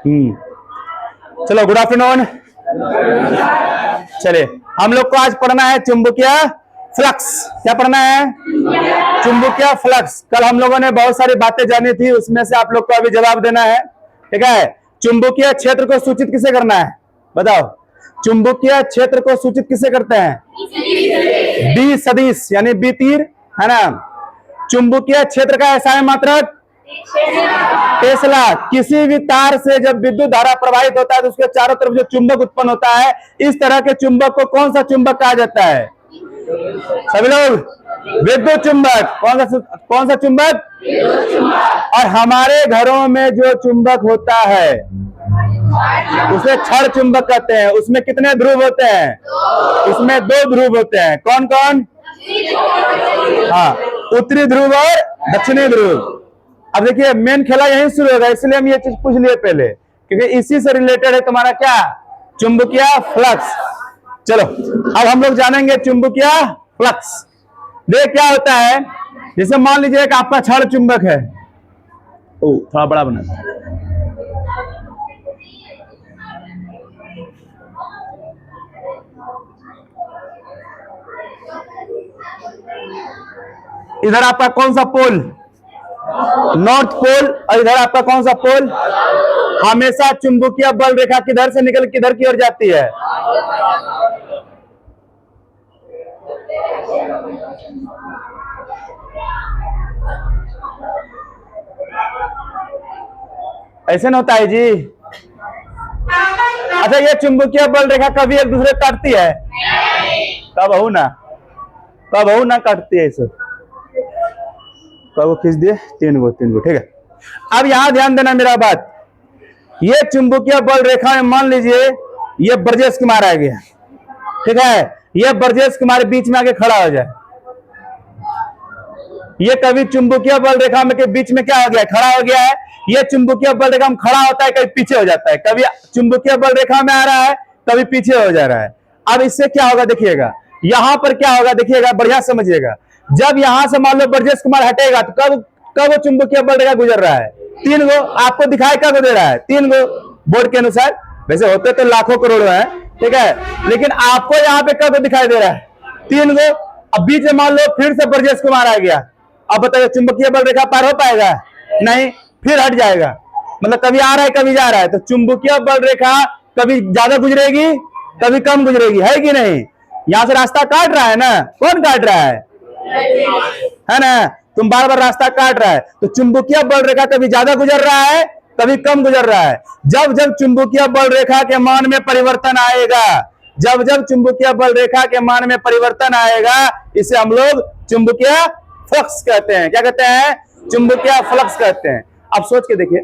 चलो, good afternoon. चलिए, हम लोग को आज पढ़ना है चुंबकीय फ्लक्स। क्या पढ़ना है? चुंबकीय फ्लक्स। कल हम लोगों ने बहुत सारी बातें जानी थी, उसमें से आप लोग को अभी जवाब देना है। ठीक है? चुंबकीय क्षेत्र को सूचित किसे करना है? बताओ, चुंबकीय क्षेत्र को सूचित किसे करते हैं? बी सदिश, यानी बी तीर, है ना। चुंबकीय क्षेत्र का एसआई मात्रक टेस्ला। किसी भी तार से जब विद्युत धारा प्रवाहित होता है तो उसके चारों तरफ जो चुंबक उत्पन्न होता है, इस तरह के चुंबक को कौन सा चुंबक कहा जाता है? सभी लोग, विद्युत चुंबक। कौन सा चुंबक? और हमारे घरों में जो चुंबक होता है उसे क्षण चुंबक कहते हैं। उसमें कितने ध्रुव होते हैं? उसमें 2 ध्रुव होते हैं। कौन कौन? हाँ, उत्तरी ध्रुव और दक्षिणी ध्रुव। अब देखिए, मेन खेला यहीं शुरू होगा, इसलिए हम ये चीज पूछ लिए पहले, क्योंकि इसी से रिलेटेड है तुम्हारा क्या? चुंबकीय फ्लक्स। चलो, अब हम लोग जानेंगे चुंबकीय फ्लक्स। देख क्या होता है, जैसे मान लीजिए कि आपका क्षण चुंबक है। थोड़ा बड़ा बना। इधर आपका कौन सा पोल? North pole. और इधर आपका कौन सा पोल? हमेशा चुंबकीय बल रेखा किधर से निकल किधर की ओर जाती है? ऐसे ना होता है जी। अच्छा, ये चुंबकीय बल रेखा कभी एक दूसरे काटती है? कब ना काटती है। इसे कब खींच दिए? 3 गो। ठीक है। अब यहां ध्यान देना मेरा बात। ये चुंबकीय बल रेखा में मान लीजिए ये ब्रजेश कुमार आ गया। ठीक है? ये ब्रजेश कुमार बीच में आके खड़ा हो जाए। ये कभी चुंबकीय बल रेखा में के बीच में क्या हो गया? खड़ा हो गया है। ये चुंबकीय बल रेखा में खड़ा होता है, कभी पीछे हो जाता है। कभी चुंबकीय बल रेखा में आ रहा है, कभी पीछे हो जा रहा है। अब इससे क्या होगा देखिएगा, यहां पर क्या होगा देखिएगा, बढ़िया समझिएगा। जब यहां से मान लो ब्रजेश कुमार हटेगा तो कब चुंबकीय बल रेखा गुजर रहा है? 3 गो। आपको दिखाई कब दे रहा है? 3 गो बोर्ड के अनुसार। वैसे होते तो लाखों करोड़ों है, ठीक है, लेकिन आपको यहाँ पे कब दिखाई दे रहा है? 3 गो। अब बीच में मान लो फिर से ब्रजेश कुमार आ गया। अब बताइए, चुंबकीय बल रेखा पार हो पाएगा? नहीं, फिर हट जाएगा। मतलब कभी आ रहा है कभी जा रहा है। तो चुंबकीय बल रेखा कभी ज्यादा गुजरेगी, कभी कम गुजरेगी, है कि नहीं? यहां से रास्ता काट रहा है ना। कौन काट रहा है ना? तुम बार बार रास्ता काट रहा है। तो चुंबकीय बल रेखा कभी ज्यादा गुजर रहा है, कभी कम गुजर रहा है। जब जब चुंबकीय बल रेखा के मान में परिवर्तन आएगा, जब जब चुंबकीय बल रेखा के मान में परिवर्तन आएगा, इसे हम लोग चुंबकीय फ्लक्स कहते हैं। क्या कहते हैं? चुंबकीय फ्लक्स कहते हैं। अब सोच के देखिए,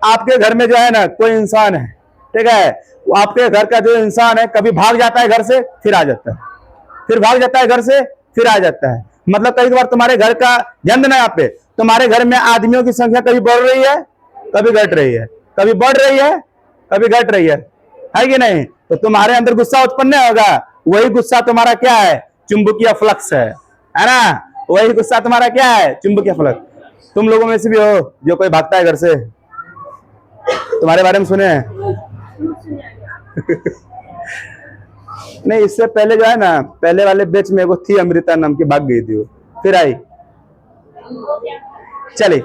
आपके घर में जो है ना कोई इंसान है, ठीक है, आपके घर का जो इंसान है कभी भाग जाता है घर से, फिर आ जाता है, फिर भाग जाता है घर से, फिर आ जाता है। मतलब कई बार तुम्हारे घर का, ध्यान देना यहाँ पे, तुम्हारे घर में आदमियों की संख्या कभी बढ़ रही है, कभी घट रही है, कभी बढ़ रही है, कभी घट रही है कि नहीं? तो तुम्हारे अंदर गुस्सा उत्पन्न होगा। वही गुस्सा तुम्हारा क्या है? चुंबकीय फ्लक्स है ना? वही गुस्सा तुम्हारा क्या है? चुंबकीय फ्लक्स। तुम लोगों में से भी हो जो कोई भागता है घर से, तुम्हारे बारे में सुने हैं? नहीं, इससे पहले जो है ना, पहले वाले बैच में वो थी अमृता नाम की, भाग गई थी वो, फिर आई। चलिए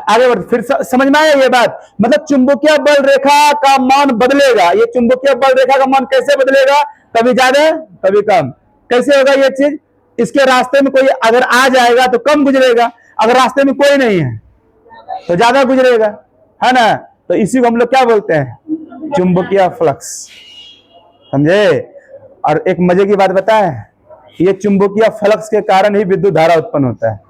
आगे बढ़, फिर समझ में आया ये बात। मतलब चुंबकीय बल रेखा का मान बदलेगा। ये चुंबकीय बल रेखा का मान कैसे बदलेगा? कभी ज्यादा कभी कम। कैसे होगा ये चीज? इसके रास्ते में कोई अगर आ जाएगा तो कम गुजरेगा, अगर रास्ते में कोई नहीं है तो ज्यादा गुजरेगा, है ना? तो इसी को हम लोग क्या बोलते हैं? चुंबकीय फ्लक्स। समझे? और एक मजे की बात बताएं, ये चुंबकीय फ्लक्स के कारण ही विद्युत धारा उत्पन्न होता है।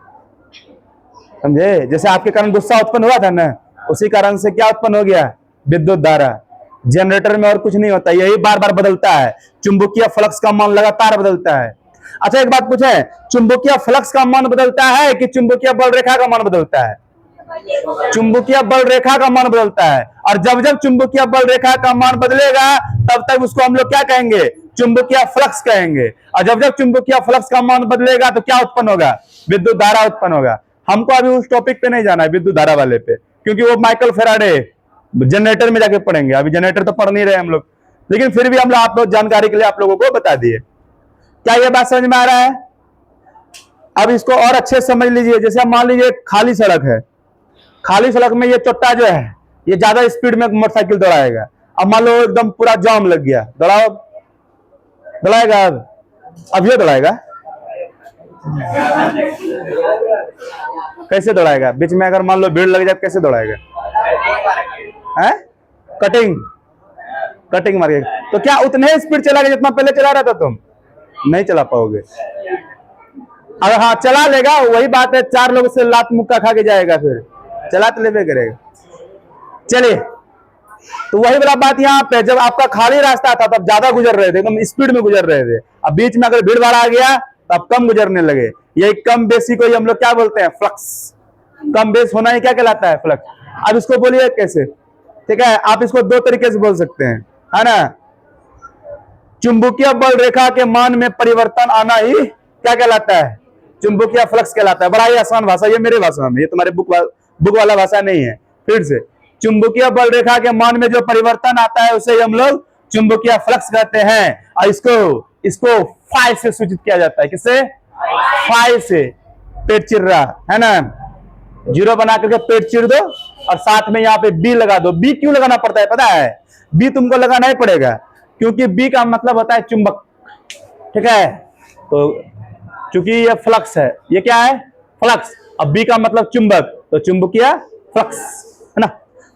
समझे? जैसे आपके कारण गुस्सा उत्पन्न हुआ था ना, उसी कारण से क्या उत्पन्न हो गया? विद्युत धारा। जनरेटर में और कुछ नहीं होता, यही बार बार बदलता है। चुंबकीय फ्लक्स का मान लगातार बदलता है। अच्छा, एक बात पूछे, चुंबकीय फ्लक्स का मान बदलता है कि चुंबकीय बल रेखा का मान बदलता है? चुंबकीय बल रेखा का मान बदलता है। और जब जब चुंबकीय बल रेखा का मान बदलेगा, तब तक उसको हम लोग क्या कहेंगे? चुंबकीय फ्लक्स कहेंगे। और जब जब चुंबकीय फ्लक्स का मान बदलेगा तो क्या उत्पन्न होगा? विद्युत धारा उत्पन्न होगा। हमको अभी उस टॉपिक पे नहीं जाना है, विद्युत धारा वाले पे, क्योंकि वो माइकल फेराडे जनरेटर में जाके पढ़ेंगे, अभी जनरेटर तो पढ़ नहीं रहे हम लोग, लेकिन फिर भी हम लोग आप लोग जानकारी के लिए आप लोगों को बता दिए। क्या ये बात समझ में आ रहा है? अब इसको और अच्छे से समझ लीजिए। जैसे आप मान लीजिए खाली सड़क है, खाली सड़क में ये चोट्टा जो है ये ज्यादा स्पीड में मोटरसाइकिल दौड़ाएगा। अब मान लो एकदम पूरा जाम लग गया, दौड़ाओ, दौड़ाएगा? अब ये दौड़ाएगा, कैसे दौड़ाएगा? बीच में अगर मान लो भीड़ लग जाए कैसे दौड़ाएगा? है कटिंग, कटिंग मार के। तो क्या उतने स्पीड चलाएगा जितना पहले चला रहा था तुम? नहीं चला पाओगे। अगर हाँ चला लेगा, वही बात है, 4 लोग से लात मुक्का खा के जाएगा, फिर चला तो लेवे करेगा। चलिए, तो वही वाला बात यहाँ पे, जब आपका खाली रास्ता था तब ज्यादा गुजर रहे थे, एकदम स्पीड में गुजर रहे थे। अब बीच में अगर भीड़ भाड़ आ गया तब कम गुजरने लगे। यही कम बेसी को हम लोग क्या बोलते हैं? फ्लक्स। कम बेस होना ही क्या कहलाता है? फ्लक्स। अब इसको बोलिए कैसे? ठीक है, आप इसको 2 तरीके से बोल सकते हैं, है ना। चुंबकीय बल रेखा के मान में परिवर्तन आना ही क्या कहलाता है? चुंबकीय फ्लक्स कहलाता है। बड़ा ही आसान भाषा, ये मेरे भाषा में, ये तुम्हारे बुक वाला भाषा नहीं है। फिर से, चुंबकीय बल रेखा के मान में जो परिवर्तन आता है उसे हम लोग चुंबकीय फ्लक्स कहते हैं। और इसको फाई से सूचित किया जाता है। किससे? फाई से। पेट चिर रहा है ना, 0 बना करके पेट चिर दो और साथ में यहाँ पे बी लगा दो। बी क्यों लगाना पड़ता है पता है? बी तुमको लगाना ही पड़ेगा क्योंकि बी का मतलब होता है चुंबक। ठीक है, तो चूंकि ये फ्लक्स है, ये क्या है? फ्लक्स। अब बी का मतलब चुंबक, तो चुंबकीय फ्लक्स, है ना।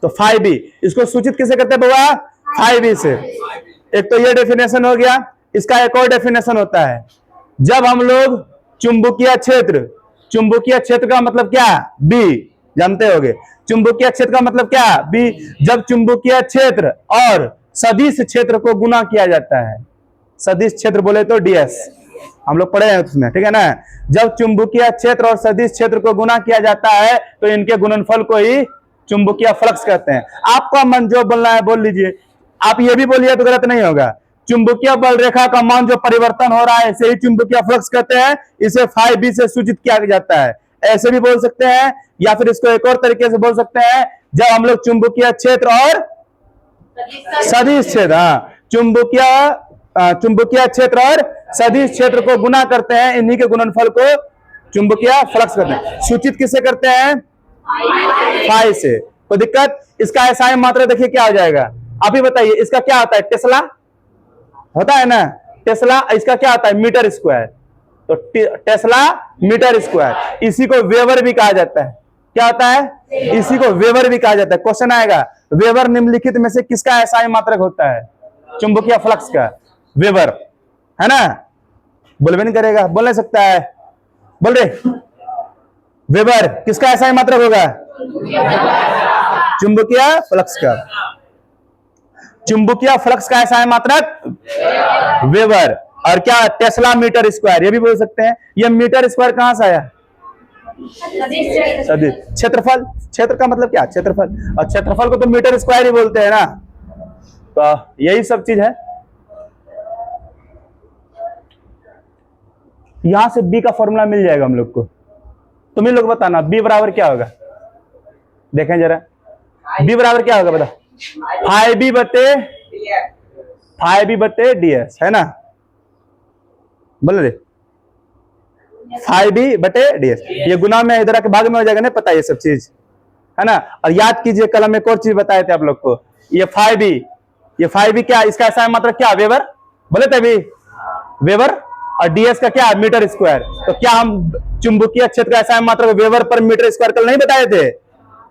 तो फाई बी, इसको सूचित किसे करते हैं बाबा? फाई बी से। एक तो ये डेफिनेशन हो गया। इसका एक और डेफिनेशन होता है, जब हम लोग चुंबकीय क्षेत्र, चुंबकीय क्षेत्र का मतलब क्या? बी, जानते होगे। चुंबकीय क्षेत्र का मतलब क्या? बी। जब चुंबकीय क्षेत्र और सदिश क्षेत्र को गुना किया जाता है, सदिश क्षेत्र बोले तो डीएस, हम लोग पढ़े हैं उसमें, ठीक है ना। जब चुंबकीय क्षेत्र और सदिश क्षेत्र को गुना किया जाता है तो इनके गुणनफल को ही चुंबकीय फ्लक्स कहते हैं। आपका मन जो बोलना है बोल लीजिए। आप ये भी बोलिए तो गलत नहीं होगा। चुंबकीय बल रेखा का मान जो परिवर्तन हो रहा है इसे ही चुंबकीय फ्लक्स कहते हैं। इसे फाई बी से सूचित किया जाता है। ऐसे भी बोल सकते हैं, या फिर इसको एक और तरीके से बोल सकते हैं, जब हम लोग चुंबकीय क्षेत्र और सदिश क्षेत्र, चुंबकीय क्षेत्र और सदिश क्षेत्र को गुना करते हैं, इन्हीं के गुणनफल को चुंबकीय फ्लक्स कहते हैं। सूचित किससे करते हैं? फाई से। कोई दिक्कत? इसका एसआई मात्रा देखिए क्या हो जाएगा। आप ही बताइए, इसका क्या होता है? टेस्ला होता है ना, टेस्ला। इसका क्या होता है? Metre square. तो टेस्ला मीटर स्क्वायर। इसी को वेबर भी कहा जाता है। क्या होता है? इसी को वेबर भी कहा जाता है। क्वेश्चन आएगा, वेबर निम्नलिखित में से किसका एसआई मात्रक होता है? चुंबकीय फ्लक्स का, वेबर, है ना। बोलबे नहीं करेगा, बोल नहीं सकता है, बोल रहे। वेबर किसका एसआई मात्रक होगा? चुंबकीय फ्लक्स का। चुंबकीय फ्लक्स का एसआई मात्रक वेबर। और क्या? टेस्ला मीटर स्क्वायर, ये भी बोल सकते हैं। ये मीटर स्क्वायर कहां से आया? सदिश। क्षेत्रफल, क्षेत्र का मतलब क्या? क्षेत्रफल। और क्षेत्रफल को तो मीटर स्क्वायर ही बोलते हैं ना। तो यही सब चीज है। यहां से बी का फॉर्मूला मिल जाएगा हम लोग को। तुम ही लोग बताना बी बराबर क्या होगा। देखें जरा, बी बराबर क्या होगा बता। फाई बी बटे डीएस, है ना। बोल रहे फाई बी बटे डीएस। ये गुना में इधर के भाग में हो जाएगा, नहीं पता ये सब चीज, है ना। और याद कीजिए, कल में एक और चीज बताए थे आप लोग को। ये फाई बी क्या? इसका एसआई मात्रक क्या? वेबर। बोले थे अभी, वेबर। और डीएस का क्या? Metre square. तो क्या हम चुंबकीय क्षेत्र का एसआई मात्रक वेबर पर मीटर स्क्वायर कल नहीं बताए थे?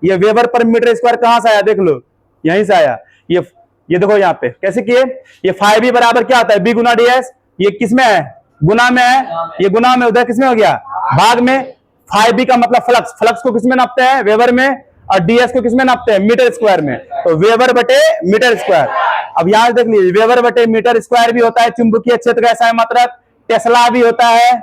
ये वेबर पर मीटर स्क्वायर कहां से आया? देख लो, यहीं से आया। ये देखो यहाँ पे कैसे किए। ये फाई बी बराबर क्या होता है? बी गुना डीएस। ये किसमें है? गुना में है। ये गुना में, उधर किसमें हो गया? भाग में। फाई बी का मतलब फ्लक्स। फ्लक्स को किसमें नापते हैं? वेबर में। और डीएस को किसमें नापते हैं? मीटर स्क्वायर में। तो वेबर बटे मीटर स्क्वायर। अब यहां देख लीजिए, वेबर बटे मीटर स्क्वायर भी होता है चुंबकीय क्षेत्र का एसआई मात्रक। टेस्ला भी होता है।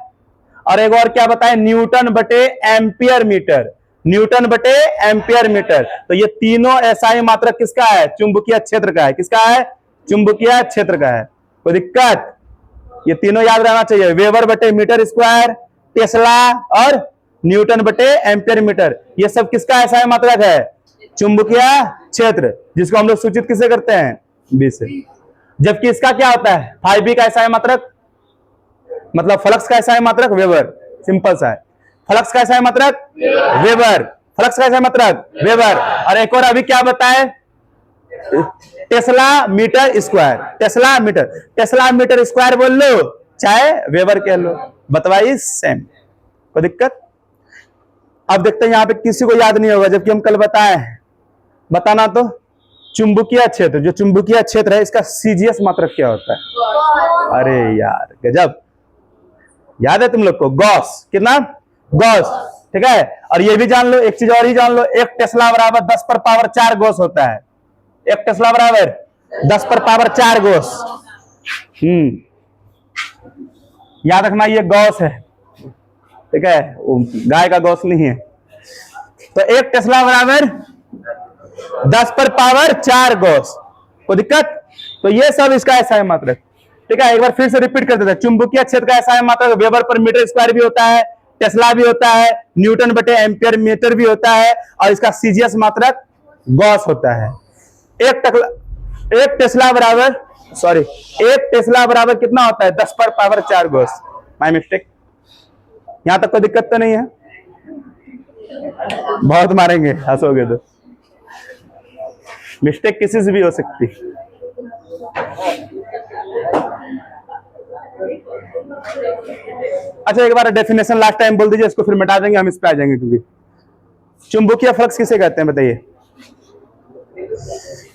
और एक और क्या बताएं? न्यूटन बटे एम्पियर मीटर। न्यूटन बटे एम्पियर मीटर। तो ये तीनों एसआई मात्रक किसका है? चुंबकीय क्षेत्र का है। किसका है? चुंबकीय क्षेत्र का है। कोई दिक्कत? ये तीनों याद रहना चाहिए, वेबर बटे मीटर स्क्वायर, टेस्ला और न्यूटन बटे एम्पियर मीटर। ये सब किसका एसआई मात्रक है? चुंबकीय क्षेत्र, जिसको हम लोग सूचित किसे करते हैं, बी से। जबकि इसका क्या होता है, फाई बी का एसआई मात्रक, मतलब फ्लक्स का एसआई मात्रक वेबर, सिंपल सा है। फ्लक्स का एसआई मात्रक वेबर, फ्लक्स का एसआई मात्रक वेबर। और एक और अभी क्या बताए, tesla metre square, tesla metre square बोल लो चाहे वेबर कह लो, बतवाई सेम, कोई दिक्कत। अब देखते हैं यहां पे किसी को याद नहीं होगा, जबकि हम कल बताए, बताना तो। चुंबकीय क्षेत्र, जो चुंबकीय क्षेत्र है इसका सीजीएस मात्रक क्या होता है, अरे यार गजब, याद है तुम लोग को, गॉस, कितना गॉस, ठीक है। और ये भी जान लो, एक चीज और ही जान लो, एक टेस्ला बराबर 10 पर पावर 4 गॉस होता है। एक टेस्ला बराबर 10 पर पावर 4 गॉस। याद रखना ये गॉस है, ठीक है, गाय का गॉस नहीं है। तो एक टेस्ला बराबर 10 पर पावर 4 गॉस, कोई दिक्कत। तो ये सब इसका एसआई मात्रक, ठीक है। एक बार फिर से रिपीट कर देते हैं, चुंबकीय क्षेत्र का एसआई मात्रक वेबर पर मीटर स्क्वायर भी होता है, टेस्ला भी होता है, न्यूटन बटे एम्पियर मीटर भी होता है, और इसका सीजीएस मात्रक गॉस होता है। एक टेस्ला बराबर, सॉरी, एक टेस्ला बराबर कितना होता है, 10 पर पावर 4 गॉस। माय मिस्टेक, यहां तक कोई दिक्कत तो नहीं है, बहुत मारेंगे, हंसोगे तो, मिस्टेक किसी से भी हो सकती। अच्छा, एक बार डेफिनेशन लास्ट टाइम बोल दीजिए, इसको फिर मिटा देंगे, हम इस पे आ जाएंगे। क्योंकि चुंबकीय फ्लक्स किसे कहते हैं, बताइए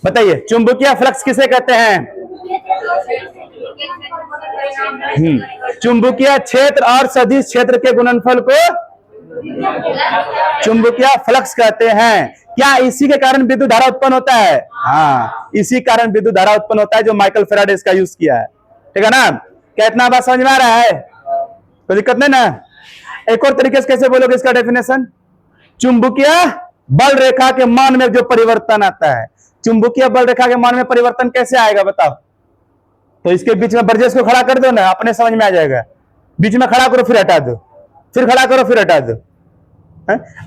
बताइए, चुंबकीय फ्लक्स किसे कहते हैं। चुंबकीय क्षेत्र और सदिश क्षेत्र के गुणनफल को चुंबकीय फ्लक्स कहते हैं। क्या इसी के कारण विद्युत धारा उत्पन्न होता है, हाँ, इसी कारण विद्युत धारा उत्पन्न होता है, जो माइकल फेराडे इसका यूज किया है, ठीक है ना। क्या इतना बात समझ में आ रहा है, कोई दिक्कत नहीं ना। एक और तरीके से कैसे बोलोगे इसका डेफिनेशन, चुंबकीय बल रेखा के मान में जो परिवर्तन आता है, चुंबकीय बल रेखा के मान में परिवर्तन कैसे आएगा बताओ। तो इसके बीच में बर्जेस को खड़ा कर दो ना, अपने समझ में आ जाएगा। बीच में खड़ा करो फिर हटा दो, फिर खड़ा करो फिर हटा दो,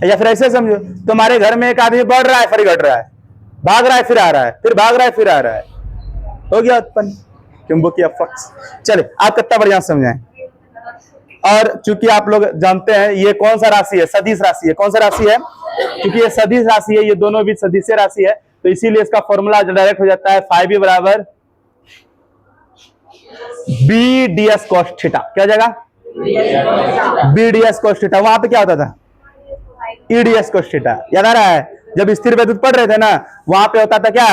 या फिर ऐसे समझो, तुम्हारे घर में एक आदमी बढ़ रहा है फिर घट रहा है, भाग रहा है फिर आ रहा है, फिर भाग रहा है फिर आ रहा है, हो गया उत्पन्न चुंबकीय फ्लक्स। चले, आप कितना बढ़िया समझाएं। और चूंकि आप लोग जानते हैं ये कौन सा राशि है, सदिश राशि है। कौन सा राशि है, क्योंकि ये सदिश राशि है, ये दोनों भी सदिश राशि है, तो इसीलिए इसका फॉर्मूला डायरेक्ट हो जाता है फाई बी बराबर B D S cos theta. क्या हो जाएगा, B D S cos theta. वहां पे क्या होता था, E D S cos theta. याद आ रहा है, जब स्थिर विद्युत पढ़ रहे थे ना, वहां पे होता था क्या,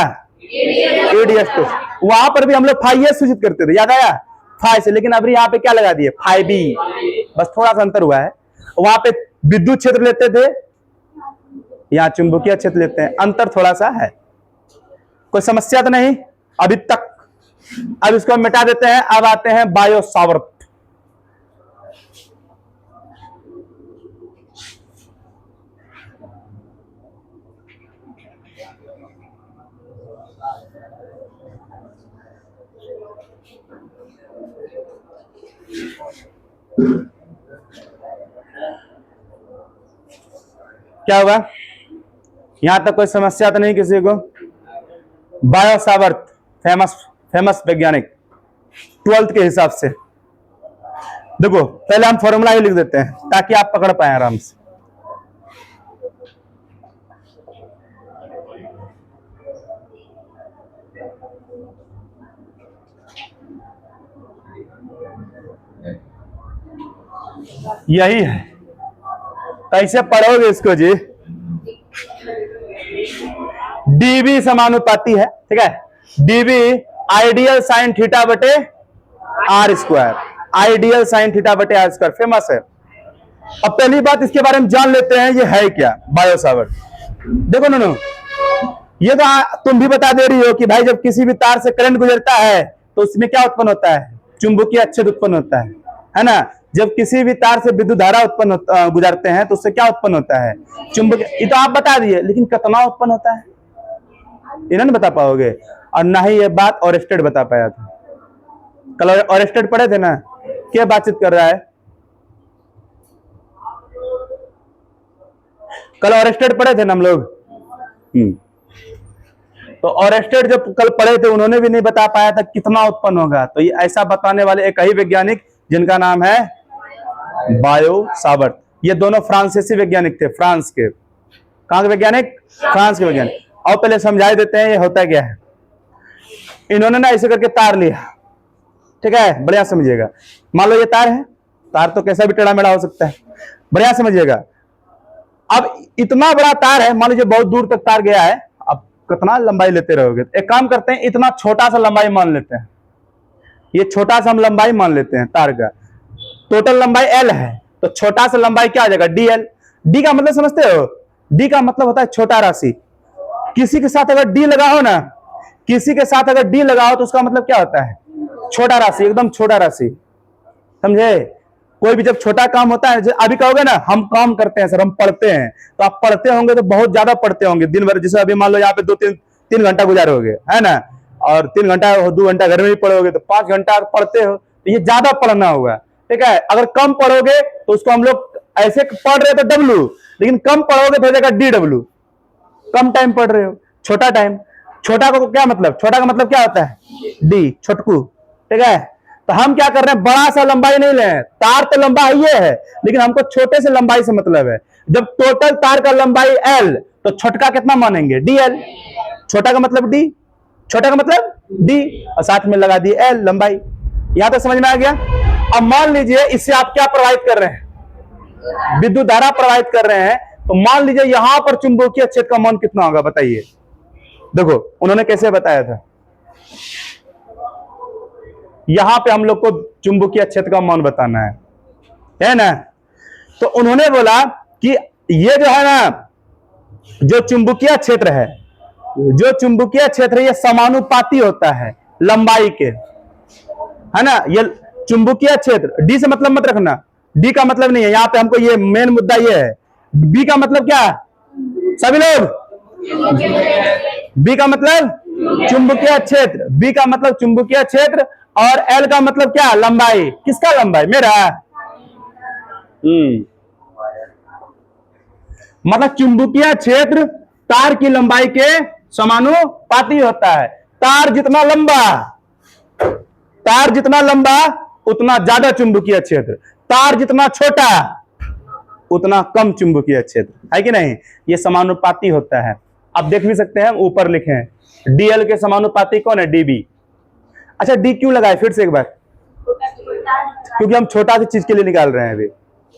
ई डी एस कॉस। वहां पर भी हम लोग फाई एस सूचित करते थे, याद आया, फाई से। लेकिन अभी यहाँ पे क्या लगा दिए, फाई बी, बस थोड़ा सा अंतर हुआ है। वहां पे विद्युत क्षेत्र लेते थे, यहाँ चुंबकीय क्षेत्र लेते हैं, अंतर थोड़ा सा है। कोई समस्या तो नहीं अभी तक। अब इसको हम मिटा देते हैं, अब आते हैं बायो सावर्त। क्या होगा, यहां तक कोई समस्या तो नहीं किसी को। बायो सावर्त फेमस वैज्ञानिक 12th के हिसाब से। देखो पहले हम फॉर्मूला ही लिख देते हैं ताकि आप पकड़ पाए आराम से। यही है, कैसे पढ़ोगे इसको जी, डीबी समानुपाती है, ठीक है। डीबी आइडियल साइन थीटा बटे R square, ideal sine theta बटे आर स्क्वायर, फेमस है। अब पहली बात इसके बारे में जान लेते हैं, ये है क्या बायो सावर्त। देखो नो, ये तो तुम भी बता दे रही हो कि भाई जब किसी भी तार से करंट गुजरता है तो उसमें क्या उत्पन्न होता है, चुंबकीय क्षेत्र उत्पन्न होता है ना। जब किसी भी तार से विद्युत धारा उत्पन्न गुजरते हैं तो उससे क्या उत्पन्न होता है, चुंबकीय। ये तो आप बता दिए, लेकिन कितना उत्पन्न होता है ये नहीं बता पाओगे। और ना ही ये बात ऑरेस्टेड बता पाया था। कल ऑरेस्टेड पढ़े थे ना, क्या बातचीत कर रहा है, कल ऑरेस्टेड पढ़े थे ना हम लोग, तो ऑरेस्टेड जो कल पढ़े थे उन्होंने भी नहीं बता पाया था कितना उत्पन्न होगा। तो ये ऐसा बताने वाले एक ही वैज्ञानिक जिनका नाम है बायो सावर्ट। ये दोनों फ्रांसीसी वैज्ञानिक थे, फ्रांस के। कहां के वैज्ञानिक? फ्रांस के वैज्ञानिक। और पहले समझा देते हैं ये होता क्या है। इन्होंने ना ऐसे करके तार लिया, ठीक है, बढ़िया समझिएगा। मान लो ये तार है, तार तो कैसा भी टेढ़ा मेढ़ा हो सकता है, बढ़िया समझिएगा। अब इतना बड़ा तार है, मान लीजिए बहुत दूर तक तार गया है, अब कितना लंबाई लेते रहोगे? एक काम करते हैं, इतना छोटा सा लंबाई मान लेते हैं, ये छोटा सा हम लंबाई मान लेते हैं तार का। टोटल लंबाई L है, तो छोटा सा लंबाई क्या आ जाएगा? DL। D का मतलब समझते हो? D का मतलब होता है छोटा राशि। किसी के साथ अगर D लगाओ ना, किसी के साथ अगर D लगाओ तो उसका मतलब क्या होता है? छोटा राशि, एकदम छोटा राशि, समझे? कोई भी जब छोटा काम होता है, अभी कहोगे ना हम काम करते हैं सर, हम पढ़ते हैं, तो आप पढ़ते होंगे तो बहुत ज्यादा पढ़ते होंगे दिन भर। जैसे अभी मान लो यहाँ पे 2-3 घंटा गुजारोगे, है ना, और 3 घंटा 2 घंटा घर में भी पढ़ोगे, तो 5 घंटा पढ़ते हो, तो ये ज्यादा पढ़ना होगा, ठीक है। अगर कम पढ़ोगे तो उसको हम लोग ऐसे पढ़ रहे तो W, लेकिन कम पढ़ोगे तो हो जाएगा DW। कम टाइम पढ़ रहे हो, छोटा टाइम। छोटा को क्या मतलब? छोटा का मतलब क्या होता है? D, छोटकू, ठीक है। तो हम क्या कर रहे हैं, बड़ा सा लंबाई नहीं ले, तार तो लंबा ये है, लेकिन हमको छोटे से लंबाई से मतलब है। जब टोटल तार का लंबाई L, तो छोटका कितना मानेंगे? DL। छोटा का मतलब D, छोटा का मतलब D, और साथ में लगा दिए L लंबाई। यहां तो समझ में आ गया। अब मान लीजिए इससे आप क्या प्रवाहित कर रहे हैं? विद्युत धारा प्रवाहित कर रहे हैं। तो मान लीजिए यहां पर चुंबकीय क्षेत्र का मान कितना होगा बताइए। देखो उन्होंने कैसे बताया था, यहां पे हम लोग को चुंबकीय क्षेत्र का मान बताना है ना। तो उन्होंने बोला कि ये जो है ना, जो चुंबकीय क्षेत्र है, जो चुंबकीय क्षेत्र है, ये समानुपाती होता है लंबाई के, है ना। ये चुंबकीय क्षेत्र, डी से मतलब मत रखना, डी का मतलब नहीं है यहां पे, हमको ये मेन मुद्दा ये है। बी का मतलब क्या? सभी लोग, बी का मतलब चुंबकीय क्षेत्र, बी का मतलब चुंबकीय क्षेत्र, और एल का मतलब क्या? लंबाई। किसका लंबाई? मेरा। मतलब चुंबकीय क्षेत्र तार की लंबाई के समानुपाती होता है। तार जितना लंबा, तार जितना लंबा उतना ज्यादा चुंबकीय क्षेत्र, तार जितना छोटा उतना कम चुंबकीय क्षेत्र, है कि नहीं। ये समानुपाती होता है। आप देख भी सकते हैं, ऊपर लिखे हैं DL के समानुपाती कौन है? DB। अच्छा D क्यों लगाए फिर से एक बार? क्योंकि हम छोटा सी चीज के लिए निकाल रहे हैं। अभी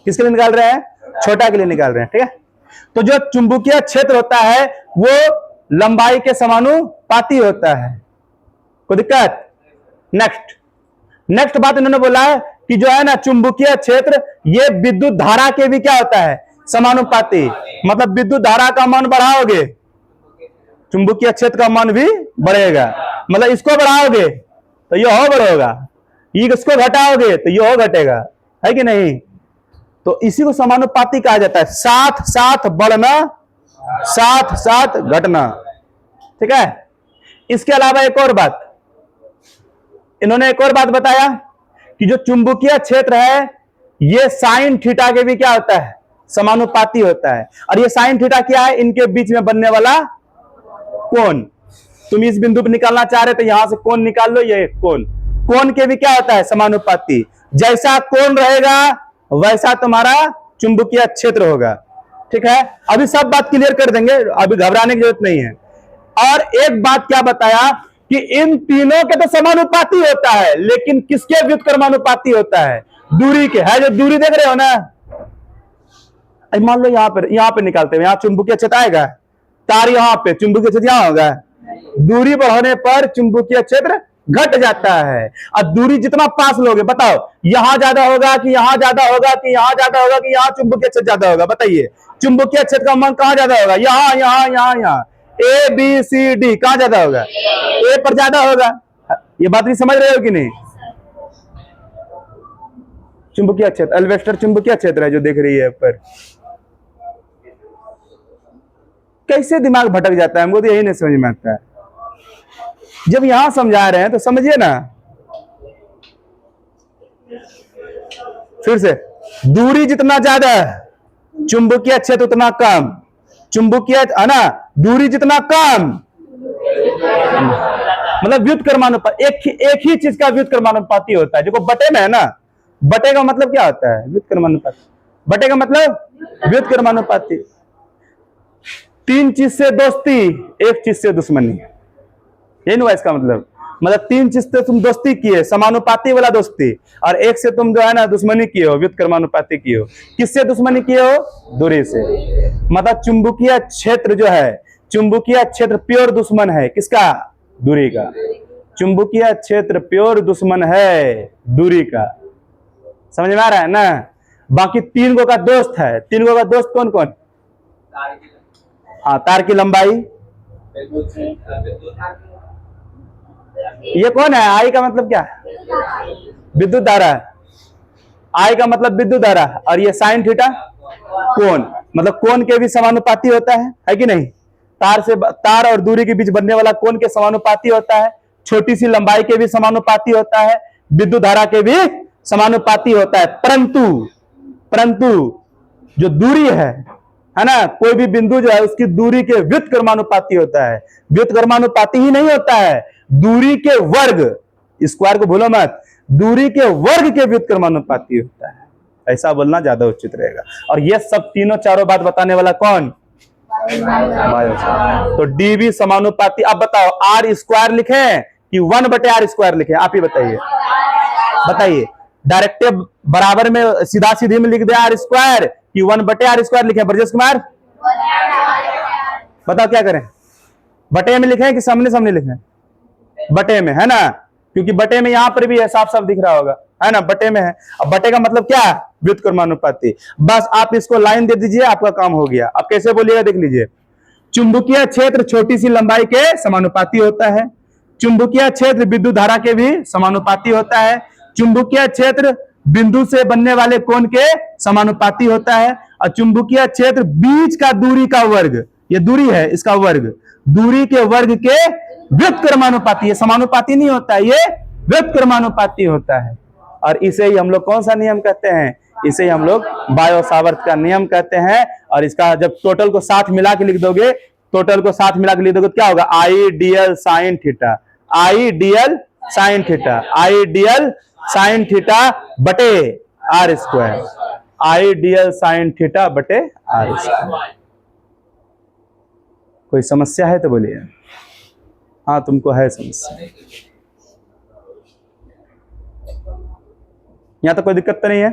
किसके लिए निकाल रहे हैं? छोटा के लिए निकाल रहे हैं, ठीक है। तो जो चुंबकीय क्षेत्र होता है वो लंबाई के समानुपाती होता है। कोई दिक्कत? नेक्स्ट बात इन्होंने बोला है कि जो है ना चुंबकीय क्षेत्र, ये विद्युत धारा के भी क्या होता है? समानुपाती। मतलब विद्युत धारा का मान बढ़ाओगे, चुंबकीय क्षेत्र का मान भी बढ़ेगा। मतलब इसको बढ़ाओगे तो ये हो बढ़ेगा, इसको घटाओगे तो ये हो घटेगा, है कि नहीं। तो इसी को समानुपाती कहा जाता है। साथ साथ बढ़ना, साथ साथ घटना, ठीक है। इसके अलावा एक और बात इन्होंने एक और बात बताया कि जो चुंबकीय क्षेत्र है ये साइन थीटा के भी क्या होता है? समानुपाती होता है। और ये साइन थीटा क्या है? इनके बीच में बनने वाला कोण। तुम इस बिंदु पर निकालना चाह रहे तो यहां से कोण निकाल लो, ये कोण, कोण के भी क्या होता है? समानुपाती। जैसा कोण रहेगा वैसा तुम्हारा चुंबकीय क्षेत्र होगा, ठीक है। अभी सब बात क्लियर कर देंगे, अभी घबराने की जरूरत नहीं है। और एक बात क्या बताया कि इन तीनों के तो समानुपाती होता है, लेकिन किसके व्युत्क्रमानुपाती होता है? दूरी के। है जो दूरी देख रहे हो ना, मान लो यहां पे निकालते हैं, यहां चुंबकीय क्षेत्र आएगा, तार यहां पे, चुंबकीय क्षेत्र यहां होगा। दूरी बढ़ने पर चुंबकीय क्षेत्र घट जाता है। और दूरी जितना पास लोगे, बताओ यहां ज्यादा होगा कि यहां ज्यादा होगा कि यहां ज्यादा होगा कि यहां चुंबकीय क्षेत्र ज्यादा होगा? बताइए चुंबकीय क्षेत्र का मान कहां ज्यादा होगा? यहां यहां यहां यहां, ABCD कहां ज्यादा होगा? ए पर ज्यादा होगा। ये बात भी समझ रहे हो कि नहीं? चुंबकीय क्षेत्र, एल्वेस्टर चुंबकीय क्षेत्र है जो देख रही है पर। कैसे दिमाग भटक जाता है, हमको तो यही नहीं समझ में आता है। जब यहां समझा रहे हैं तो समझिए ना। फिर से, दूरी जितना ज्यादा चुंबकीय क्षेत्र उतना कम, चुंबकीय है ना, दूरी जितना कम, मतलब व्युत्क्रमानुपाती, एक ही चीज का व्युत्क्रमानुपाती होता है। देखो बटे में है ना, बटे का मतलब क्या होता है? व्युत्क्रमानुपाती। बटे का मतलब व्युत्क्रमानुपाती। तीन चीज से दोस्ती, एक चीज से दुश्मनी, यही ना इसका मतलब। मतलब तीन चीज से तुम दोस्ती किए, समानुपाती वाला दोस्ती, और एक से तुम जो है ना दुश्मनी किए हो, व्युत्क्रमानुपाती किए हो। किससे दुश्मनी किए हो? दूरी से। मतलब चुंबकीय क्षेत्र जो है, चुंबकीय क्षेत्र प्योर दुश्मन है किसका? दूरी का। चुंबकीय क्षेत्र प्योर दुश्मन है दूरी का। समझ में आ रहा है ना? बाकी तीन गो का दोस्त है। तीन गो का दोस्त कौन कौन? हाँ, तार की लंबाई, ये कौन है? आई का मतलब क्या? विद्युत धारा। आई का मतलब विद्युत धारा, और ये साइन थीटा कोण, मतलब कोण के भी समानुपाती होता है कि नहीं? तार और दूरी के बीच बनने वाला कोण के समानुपाती होता है। छोटी सी लंबाई के भी समानुपाती होता है, विद्युत धारा के भी समानुपाती होता है। परंतु जो दूरी है ना, कोई भी बिंदु जो है उसकी दूरी के व्युत्क्रमानुपाती होता है। व्युत्क्रमानुपाती ही नहीं होता है, दूरी के वर्ग, स्क्वायर को भूलो मत, दूरी के वर्ग के व्युत्क्रमानुपाती होता है। ऐसा बोलना ज्यादा उचित रहेगा। और ये सब तीनों चारों बात बताने वाला कौन? तो डी भी समानुपाती। अब बताओ आर स्क्वायर लिखें कि 1/r स्क्वायर लिखें? आप ही बताइए। डायरेक्ट बराबर में सीधा सीधी में लिख दे आर स्क्वायर कि 1/r स्क्वायर लिखें? ब्रजेश कुमार बताओ क्या करें? बटे में लिखें कि सामने सामने लिखें? बटे में, है ना, क्योंकि बटे में यहां पर भी है, साफ साफ दिख रहा होगा, है ना, बटे में है। अब बटे का मतलब क्या? व्युत्क्रमानुपाती। बस आप इसको लाइन दे दीजिए, आपका काम हो गया। अब कैसे बोलिएगा देख लीजिए। चुंबकीय क्षेत्र छोटी सी लंबाई के समानुपाती होता है। चुंबकीय क्षेत्र विद्युत धारा के भी समानुपाती होता है। चुंबकीय क्षेत्र बिंदु से बनने वाले कोण के समानुपाती होता है। और चुंबकीय क्षेत्र बीच का दूरी का वर्ग, ये दूरी है इसका वर्ग, दूरी के वर्ग के व्युत्क्रमानुपाती। ये समानुपाती नहीं होता है, ये व्युत्क्रमानुपाती होता है। और इसे ही हम लोग कौन सा नियम कहते हैं? इसे ही हम लोग बायो-सावर्त का नियम कहते हैं। और इसका जब टोटल को साथ मिला के लिख दोगे, टोटल को साथ मिला के लिख दोगे तो क्या होगा? Ideal sine theta, ideal sine theta, ideal sine theta बटे R square, ideal sine theta बटे आर स्क्वायर। कोई समस्या है तो बोलिए। हाँ, तुमको है समस्या? यहां तो कोई दिक्कत तो नहीं है।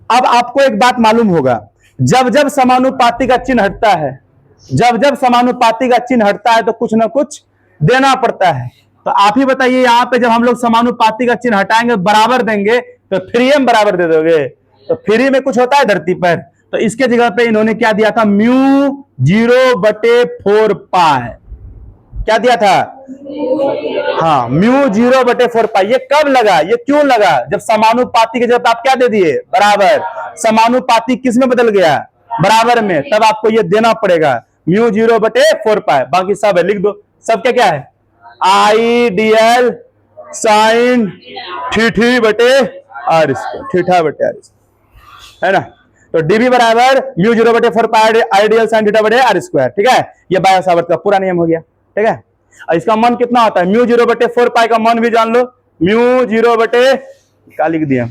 अब आपको एक बात मालूम होगा, जब जब समानुपाती का चिन्ह हटता है, जब जब समानुपाती का चिन्ह हटता है तो कुछ ना कुछ देना पड़ता है। तो आप ही बताइए, यहां पे जब हम लोग समानुपाती का चिन्ह हटाएंगे, बराबर देंगे, तो फ्री में बराबर दे दोगे? तो फ्री में कुछ होता है धरती पर? तो इसके जगह पे इन्होंने क्या दिया था? μ0/4π। क्या दिया था? हाँ, μ0/4π। ये कब लगा? ये क्यों लगा? जब समानुपाती के जगह आप क्या दे दिए? बराबर। समानुपाती किस में बदल गया? बराबर में। तब आपको ये देना पड़ेगा μ0/4π। बाकी सब है, लिख दो। सब क्या क्या है? आइडियल साइन थीटा बटे आर स्क्वायर, थीटा बटे आर स्क्वायर, है ना। तो डीबी बराबर μ0/4π आइडियल साइन थीटा बटे आर स्क्वायर। ठीक है, ये बायो-सावर्त का पूरा नियम हो गया। ठीक है, और इसका मान कितना होता है? μ0/4π का मान भी जान लो। क्या लिख दिया?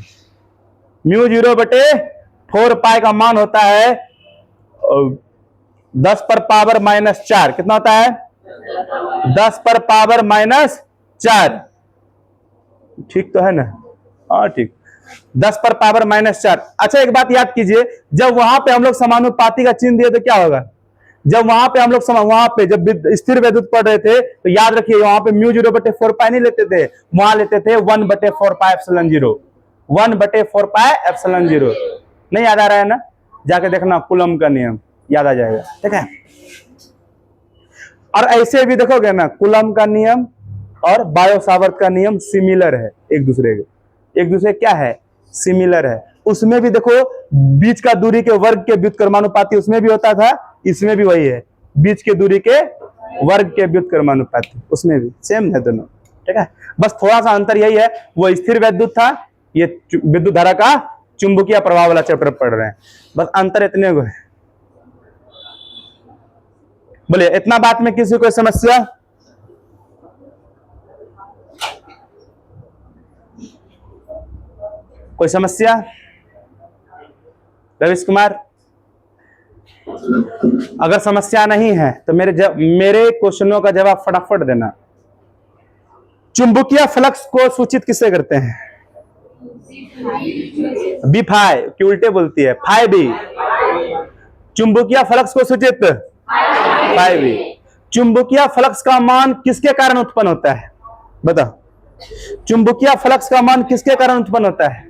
μ0/4π का मान होता है 10⁻⁻⁴। कितना होता है? 10⁻⁻⁴। ठीक तो है ना? हाँ ठीक, 10⁻⁻⁴। अच्छा एक बात याद कीजिए, जब वहां पे हम लोग समानुपाती का चिन्ह दिए तो क्या होगा? जब वहां पे हम लोग वहां पे जब स्थिर विद्युत पढ़ रहे थे तो याद रखिए, वहां पे μ0/4π नहीं लेते थे, वहां लेते थे 1/4πε0, 1/4πε0। नहीं याद आ रहा है ना? जाके देखना कूलम का नियम, याद आ जाएगा। ठीक है, और ऐसे भी देखोगे ना, कूलम का नियम और बायो-सावर्त का नियम सिमिलर है एक दूसरे क्या है? सिमिलर है। उसमें भी देखो, बीच का दूरी के वर्ग के व्युत्क्रमानुपाती उसमें भी होता था, इसमें भी वही है, बीच के दूरी के वर्ग के व्युत्क्रमानुपाती, उसमें भी सेम है दोनों। ठीक है, बस थोड़ा सा अंतर यही है, वो स्थिर विद्युत था, ये विद्युत धारा का चुंबकीय प्रभाव वाला चैप्टर पढ़ रहे हैं, बस अंतर इतने को है। बोलिए, इतना बात में किसी को समस्या? कोई समस्या? रविश कुमार, अगर समस्या नहीं है तो मेरे क्वेश्चनों का जवाब फटाफट देना। चुंबकीय फ्लक्स को सूचित किससे करते हैं? बी फाइव की उल्टे बोलती है, 5B। चुंबकीय फ्लक्स को सूचित 5B। चुंबकीय फ्लक्स का मान किसके कारण उत्पन्न होता है? बताओ, चुंबकीय फ्लक्स का मान किसके कारण उत्पन्न होता है?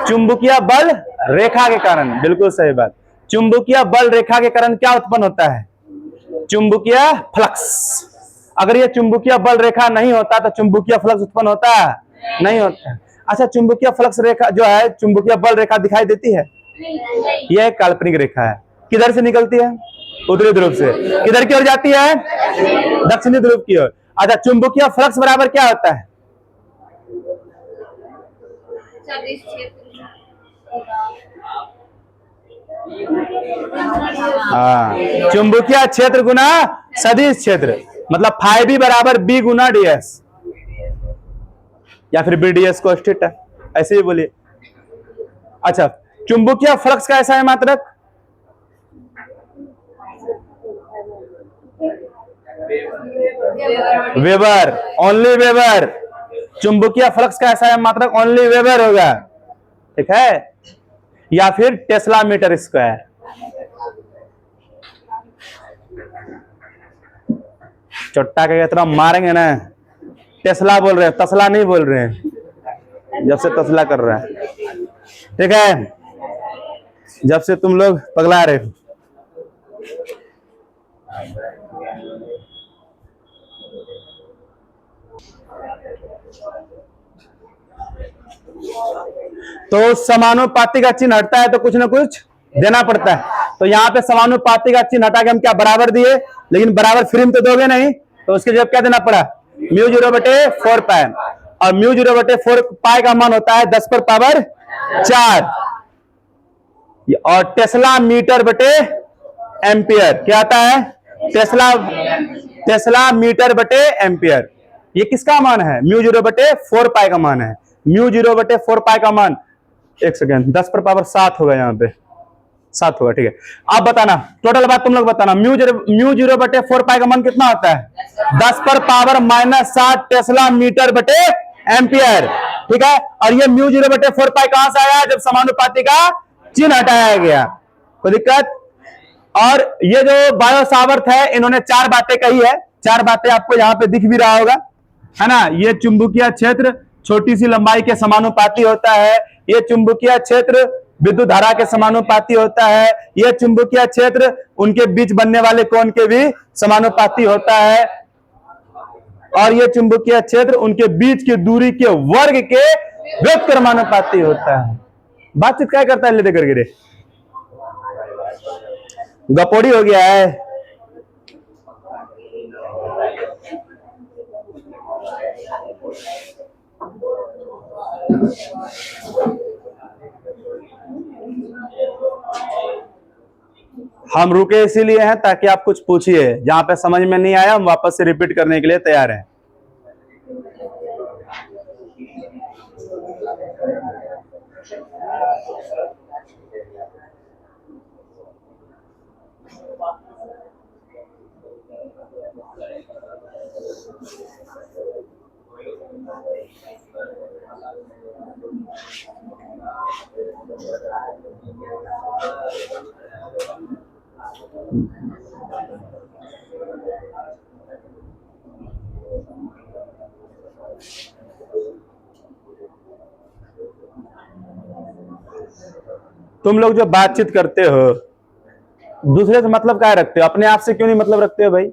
चुंबकीय बल रेखा के कारण। बिल्कुल सही बात। चुंबकीय बल रेखा के कारण क्या उत्पन्न होता है? चुंबकीय फ्लक्स। अगर ये चुंबकीय बल रेखा नहीं होता तो चुंबकीय फ्लक्स उत्पन्न होता है? नहीं होता। अच्छा, चुंबकीय फ्लक्स रेखा जो है, चुंबकीय बल रेखा दिखाई देती है? यह एक काल्पनिक रेखा है। किधर से निकलती है? उत्तरी ध्रुव से। किधर की ओर जाती है? दक्षिणी ध्रुव की ओर। अच्छा, चुंबकीय फ्लक्स बराबर क्या होता है? हाँ, चुंबकीय क्षेत्र गुना सदिश क्षेत्र, मतलब 5B बराबर B गुना DS, या फिर BDS को स्थित है, ऐसे ही बोलिए। अच्छा, चुंबकीय फ्लक्स का ऐसा है मात्रक? Weber, only weber. चुंबकीय फ्लक्स का ऐसा है मात्रक ओनली वेबर होगा, ठीक है, या फिर टेस्ला मीटर स्क्वायर। चोट्टा के तरह मारेंगे ना। टेस्ला बोल रहे हैं, तसला नहीं बोल रहे हैं, जब से तसला कर रहा है, ठीक है, जब से तुम लोग पगला रहे हो। तो समानुपाती का चिन्ह हटता है तो कुछ ना कुछ देना पड़ता है। तो यहाँ पे समानुपाती का चिन्ह हटा के हम क्या बराबर दिए, लेकिन बराबर फ्री में तो दोगे नहीं, तो उसके जवाब क्या देना पड़ा? μ0/4 पाई। और μ0/4 पाई का मान होता है 10 पर पावर 4, और टेस्ला मीटर बटे एम्पियर क्या आता है? टेस्ला मीटर बटे एम्पियर। ये किसका मान है? μ0/4 पाई का मान है। μ0/4 पाई का मान, एक सेकेंड, 10 पर पावर 7 होगा, यहाँ पे 7 होगा, ठीक है। अब बताना, टोटल बात तुम लोग बताना, μ0/4 पाई का मान कितना होता है? 10 पर पावर -7 टेस्ला मीटर बटे एम्पियर, ठीक है। और ये μ0/4 पाई कहां से आया? जब समानुपाती का चिन्ह हटाया गया। कोई दिक्कत? और ये जो बायो सावर्थ है, इन्होंने 4 बातें कही है। 4 बातें आपको यहाँ पे दिख भी रहा होगा, है ना। ये चुंबकीय क्षेत्र छोटी सी लंबाई के समानुपाती होता है। ये चुंबकीय क्षेत्र विद्युत धारा के समानुपाती होता है। यह चुंबकीय क्षेत्र उनके बीच बनने वाले कोण के भी समानुपाती होता है। और यह चुंबकीय क्षेत्र उनके बीच की दूरी के वर्ग के व्युत्क्रमानुपाती होता है। बातचीत क्या करता है? ले दे करके रे, गपोड़ी हो गया है। हम रुके इसीलिए हैं ताकि आप कुछ पूछिए, जहां पे समझ में नहीं आया हम वापस से रिपीट करने के लिए तैयार हैं। तुम लोग जो बातचीत करते हो दूसरे से मतलब क्या रखते हो? अपने आप से क्यों नहीं मतलब रखते हो भाई?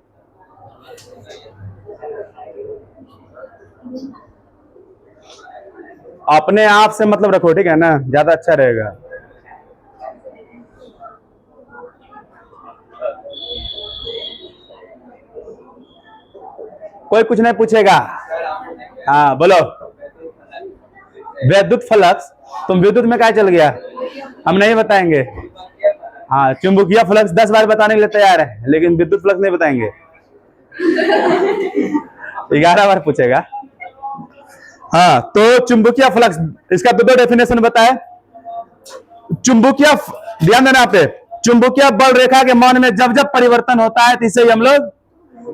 अपने आप से मतलब रखो, ठीक है ना, ज्यादा अच्छा रहेगा। कोई कुछ नहीं पूछेगा। हाँ बोलो। विद्युत फ्लक्स, तुम विद्युत में क्या चल गया? हम नहीं बताएंगे। हाँ, चुंबकीय फ्लक्स 10 बार बताने के लिए तैयार है, लेकिन विद्युत फ्लक्स नहीं बताएंगे। 11 बार पूछेगा। हाँ, तो चुंबकीय फ्लक्स, इसका दो डेफिनेशन बताए। चुंबकीय, ध्यान देना पे, चुंबकीय बल रेखा के मान में जब जब परिवर्तन होता है तो इसे ही हम लोग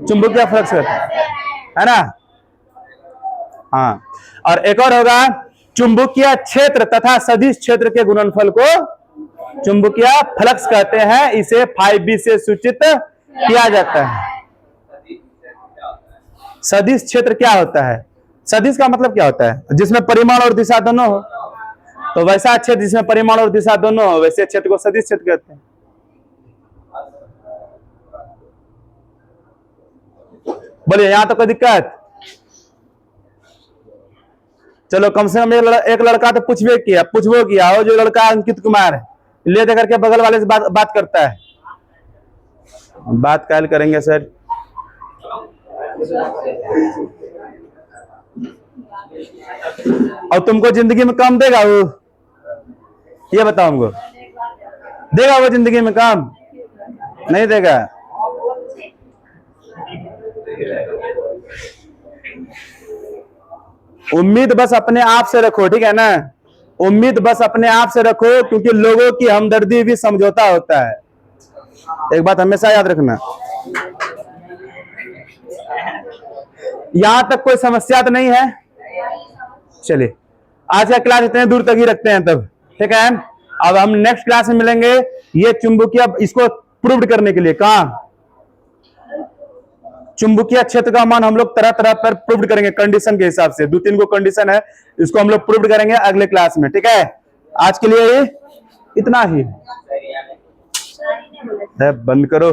चुंबकीय फ्लक्स कहते हैं, है ना। हाँ, और एक और होगा, चुंबकीय क्षेत्र तथा सदिश क्षेत्र के गुणनफल को चुंबकीय फ्लक्स कहते हैं। इसे 5B से सूचित किया जाता है। सदिश क्षेत्र क्या होता है? सदिश का मतलब क्या होता है? जिसमें परिमाण और दिशा दोनों हो। तो वैसा क्षेत्र जिसमें परिमाण और दिशा दोनों हो, वैसे क्षेत्र को सदिश क्षेत्र कहते हैं। बोलिए, यहां तो कोई दिक्कत? चलो, कम से कम एक लड़का तो पूछबो किया हो, जो लड़का अंकित कुमार है, ले दे करके बगल वाले से बात करता है। बात कल करेंगे सर। और तुमको जिंदगी में काम देगा वो? ये बताओ हमको, देगा वो जिंदगी में काम? नहीं देगा। उम्मीद बस अपने आप से रखो, ठीक है ना। उम्मीद बस अपने आप से रखो, क्योंकि लोगों की हमदर्दी भी समझौता होता है। एक बात हमेशा याद रखना। यहां तक कोई समस्या तो नहीं है? चलिए, आज का क्लास इतने दूर तक ही रखते हैं तब, ठीक है। अब हम नेक्स्ट क्लास में मिलेंगे, ये चुंबकीय, इसको प्रूव करने के लिए। कहां? चुंबकीय क्षेत्र का मान हम लोग तरह तरह पर प्रूव करेंगे, कंडीशन के हिसाब से। 2-3 को कंडीशन है, इसको हम लोग प्रूव करेंगे अगले क्लास में, ठीक है। आज के लिए इतना ही। बंद करो।